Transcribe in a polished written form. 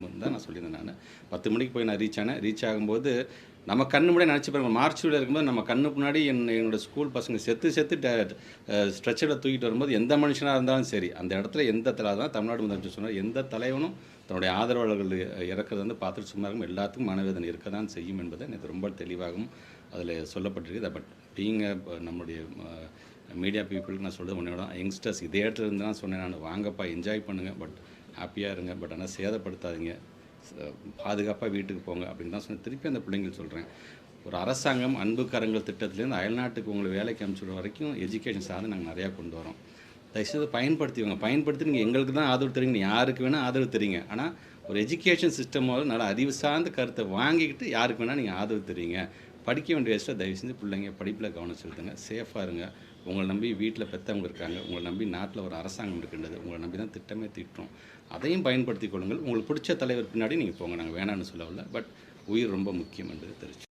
தான் நான் சொல்லியிருந்தேன் நான். 10 மணிக்கு போய் நான் ரீச் ஆனேன். ரீச் ஆகும்போது, நம்ம கண்ணு முன்னாடி நெனச்சு பாருங்க, மார்ச்சுல இருக்கும்போது நம்ம கண்ணு முன்னாடி என்னோட ஸ்கூல் பசங்க செத்து செத்து ஸ்ட்ரெச்சர்ல தூக்கிட்டு வரும்போது, எந்த மனுஷனா இருந்தாலும் சரி, அந்த இடத்துல எந்த அதான் தமிழ்நாடு முதலமைச்சர் சொன்னார், எந்த தலைவனும் தன்னுடைய ஆதரவாளர்கள் இறக்கிறத வந்து பார்த்துட்டு சும்மா இருக்கும். எல்லாத்துக்கும் மனவேதனை இருக்க தான் செய்யும் என்பதை எனக்கு ரொம்ப தெளிவாகவும் அதில் சொல்லப்பட்டிருக்கு. பட் பீயிங் நம்முடைய மீடியா பீப்புளுக்கு நான் சொல்கிறது ஒன்றே தான், யங்ஸ்டர்ஸ் இதே இடத்துல இருந்து தான் சொன்னேன் நான், வாங்கப்பா என்ஜாய் பண்ணுங்கள், பட் ஹாப்பியாக இருங்க, பட் ஆனால் சேதப்படுத்தாதீங்க, பாதுகாப்பாக வீட்டுக்கு போங்க அப்படின்னு தான் சொன்னேன். திருப்பி அந்த பிள்ளைங்களுக்கு சொல்கிறேன், ஒரு அரசாங்கம் அன்பு கரங்கள் திட்டத்துலேருந்து அயல்நாட்டுக்கு உங்களை வேலைக்கு அனுப்பிச்சுடுற வரைக்கும் எஜுகேஷன் சார்ந்து நாங்கள் நிறையா கொண்டு வரோம். தயவுசெய்து பயன்படுத்தி நீங்கள் எங்களுக்கு தான் ஆதரவு தெரியுங்க, நீங்கள் யாருக்கு வேணால் ஆதரவு தெரியுங்க. ஆனால் ஒரு எஜுகேஷன் சிஸ்டமோட நல்ல அறிவு சார்ந்த கருத்தை வாங்கிக்கிட்டு யாருக்கு வேணால் நீங்கள் ஆதரவு தெரியுங்க. படிக்க வேண்டிய வயசில் தயவு செஞ்சு பிள்ளைங்க படிப்பில் கவனம் செலுத்துங்க, சேஃபாக இருங்க. உங்களை நம்பி வீட்டில் பெற்றவங்க இருக்காங்க, உங்களை நம்பி நாட்டில் ஒரு அரசாங்கம் இருக்கின்றது, உங்களை நம்பி தான் திட்டமே தீட்டுறோம். அதையும் பயன்படுத்தி கொள்ளுங்கள். உங்களுக்கு பிடிச்ச தலைவர் பின்னாடி நீங்கள் போங்க, நாங்கள் வேணான்னு சொல்லவில்லை. பட் உயிர் ரொம்ப முக்கியம் என்று தெரிவிச்சு